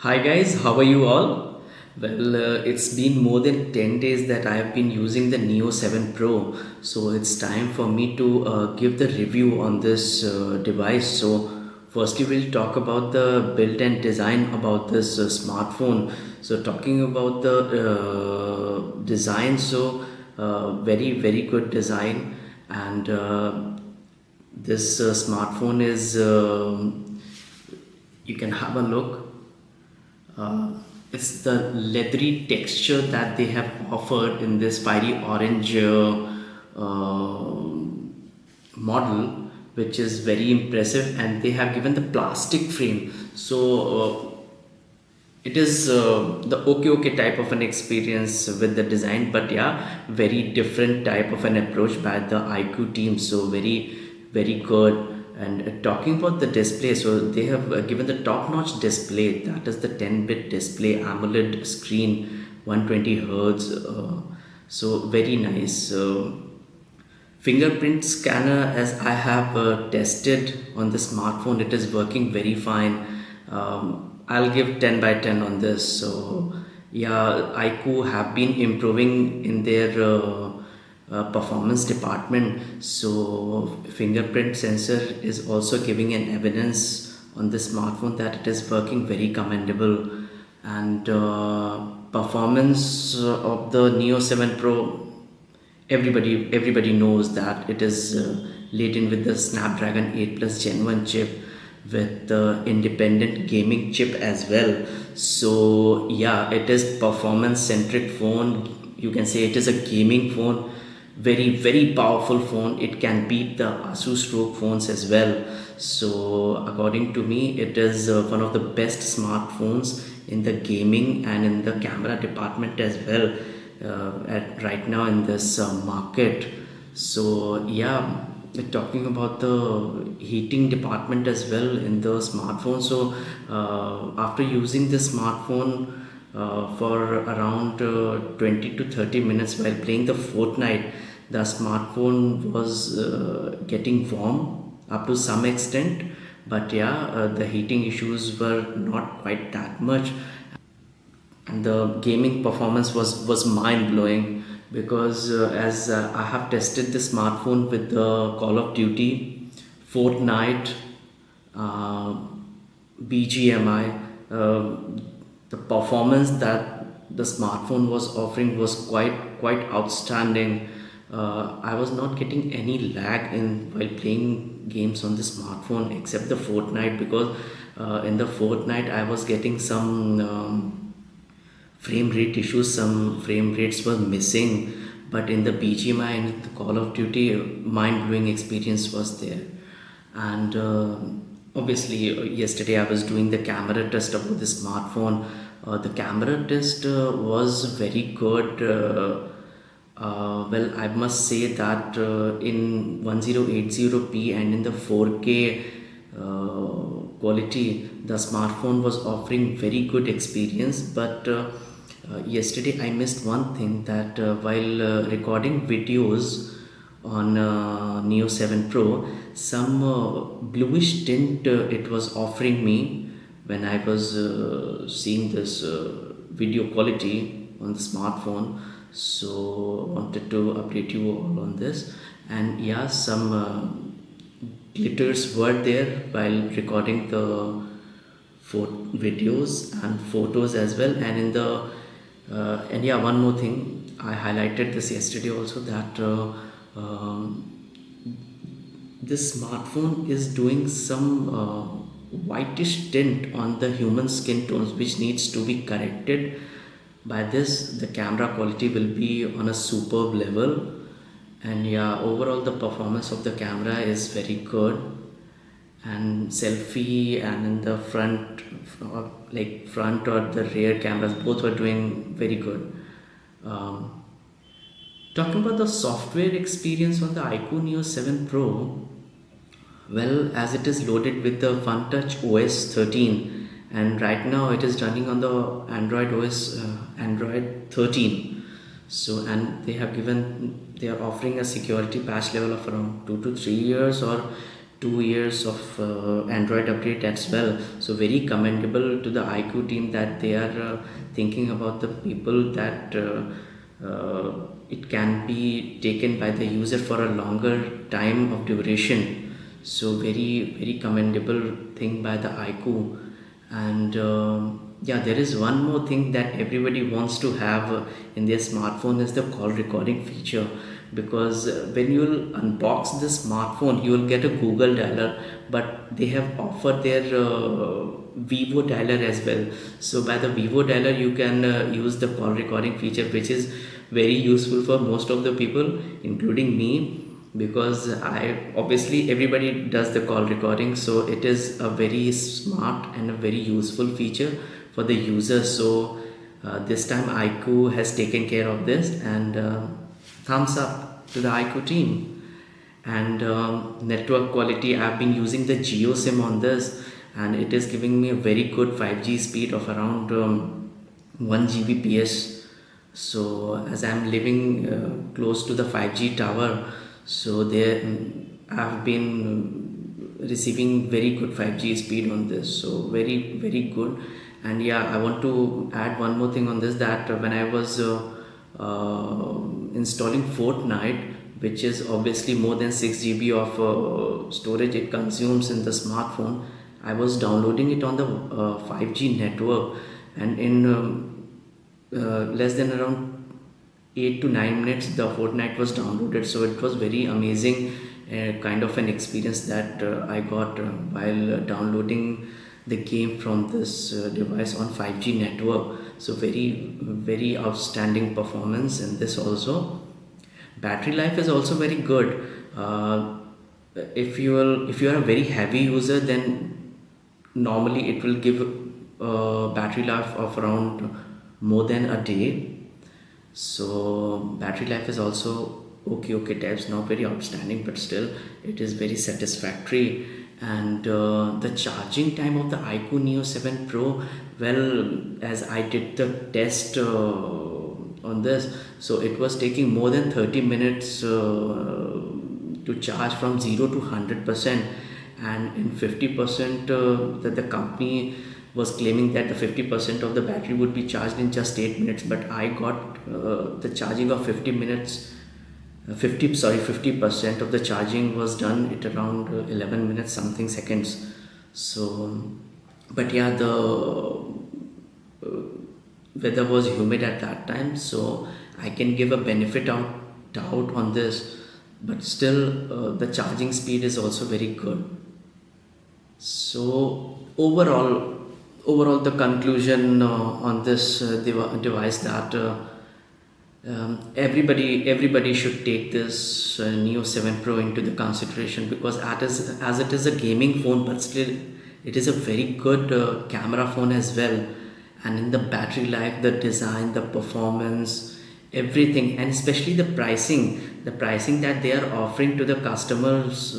Hi guys, how are you all? Well, it's been more than 10 days that I have been using the Neo 7 Pro, so it's time for me to give the review on this device. So, firstly, we'll talk about the build and design about this smartphone. So, talking about the design, very good design, and this smartphone is you can have a look. It's the leathery texture that they have offered in this fiery orange model, which is very impressive, and they have given the plastic frame. It is the okay type of an experience with the design, but yeah, very different type of an approach by the iqoo team. So very good. And talking about the display, so they have given the top-notch display, that is the 10-bit display AMOLED screen, 120 hertz. So very nice. Fingerprint scanner, as I have tested on the smartphone, it is working very fine. I'll give 10 by 10 on this. So yeah, iqoo have been improving in their performance department. So fingerprint sensor is also giving an evidence on the smartphone that it is working very commendable. And performance of the Neo 7 Pro, everybody knows that it is laden with the Snapdragon 8 plus Gen 1 chip with the independent gaming chip as well. So yeah, it is performance centric phone. You can say it is a gaming phone, very powerful phone. It can beat the Asus ROG phones as well. So according to me, it is one of the best smartphones in the gaming and in the camera department as well, at right now in this market. So yeah, talking about the heating department as well in the smartphone. So after using the smartphone for around 20 to 30 minutes while playing the Fortnite, the smartphone was getting warm up to some extent, but yeah, the heating issues were not quite that much. And the gaming performance was mind blowing, because as I have tested the smartphone with the Call of Duty, Fortnite, uh, bgmi, the performance that the smartphone was offering was quite outstanding. I was not getting any lag in while playing games on the smartphone except the Fortnite, because in the Fortnite I was getting some frame rate issues, some frame rates were missing. But in the bgmi and the Call of Duty, mind blowing experience was there. And obviously, yesterday I was doing the camera test about the smartphone. The camera test was very good. Well, I must say that in 1080p and in the 4K quality, the smartphone was offering very good experience. But yesterday I missed one thing, that while recording videos on Neo 7 Pro, some bluish tint it was offering me when I was seeing this video quality on the smartphone. So wanted to update you all on this. And yeah, some glitters were there while recording the videos and photos as well. And in the and yeah, one more thing, I highlighted this yesterday also, that this smartphone is doing some whitish tint on the human skin tones, which needs to be corrected. By this, the camera quality will be on a superb level. And yeah, overall the performance of the camera is very good. And selfie and in the front, like front or the rear cameras, both were doing very good. um, Talking about the software experience on the iqoo Neo 7 Pro, well, as it is loaded with the FunTouch OS 13, and right now it is running on the Android OS, Android 13. So, and they are offering a security patch level of around 2 to 3 years, or 2 years of Android update as well. So very commendable to the iqoo team that they are thinking about the people, that it can be taken by the user for a longer time of duration. So very commendable thing by the iqoo. And yeah, there is one more thing that everybody wants to have in their smartphone is the call recording feature. Because when you'll unbox the smartphone, you will get a Google dialer, but they have offered their Vivo dialer as well. So by the Vivo dialer, you can use the call recording feature, which is very useful for most of the people, including me, because I obviously everybody does the call recording, so it is a very smart and a very useful feature for the user. So this time iqoo has taken care of this, and thumbs up to the iqoo team. And network quality, I've been using the Geo SIM on this, and it is giving me a very good 5G speed of around 1 Gbps. So as I'm living close to the 5G tower, so there I've been receiving very good 5G speed on this, so very good. And yeah, I want to add one more thing on this, that when I was installing Fortnite, which is obviously more than 6 GB of storage it consumes in the smartphone, I was downloading it on the 5G network, and in less than around 8 to 9 minutes the Fortnite was downloaded. So it was very amazing kind of an experience that I got while downloading the game from this device on 5G network. So very outstanding performance in this also. Battery life is also very good. If you are a very heavy user, then normally it will give battery life of around more than a day. So battery life is also okay types, not very outstanding, but still it is very satisfactory. And the charging time of the iQOO Neo 7 Pro, well, as I did the test on this, so it was taking more than 30 minutes to charge from 0 to 100%. And in 50%, that the company was claiming that the 50% of the battery would be charged in just 8 minutes, but I got the charging of 50% of the charging was done at around 11 minutes something seconds. So but yeah, the weather was humid at that time, so I can give a benefit of doubt on this, but still the charging speed is also very good. So overall the conclusion on this device, that everybody should take this Neo 7 Pro into the consideration, because as it is a gaming phone, but still it is a very good camera phone as well. And in the battery life, the design, the performance, everything, and especially the pricing that they are offering to the customers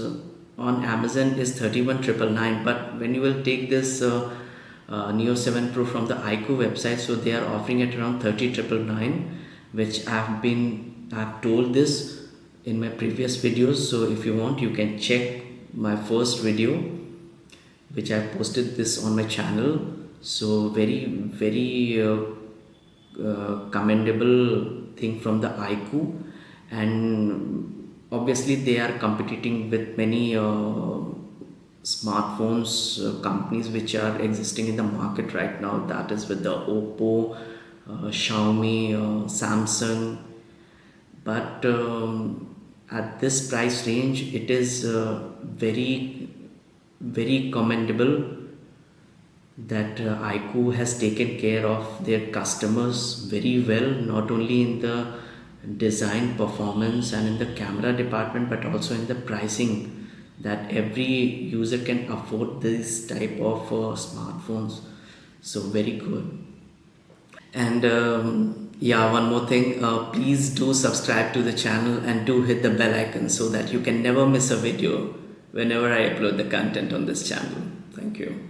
on Amazon is 31,999. But when you will take this Neo 7 Pro from the iQOO website, so they are offering it around 30,999, which I've told this in my previous videos. So if you want, you can check my first video which I posted this on my channel. So very commendable thing from the iQOO. And obviously they are competing with many smartphones companies which are existing in the market right now, that is with the Oppo, Xiaomi, Samsung. But at this price range, it is very commendable that iQOO has taken care of their customers very well, not only in the design, performance and in the camera department, but also in the pricing, that every user can afford this type of smartphones. So very good. And yeah, one more thing, please do subscribe to the channel and do hit the bell icon so that you can never miss a video whenever I upload the content on this channel. Thank you.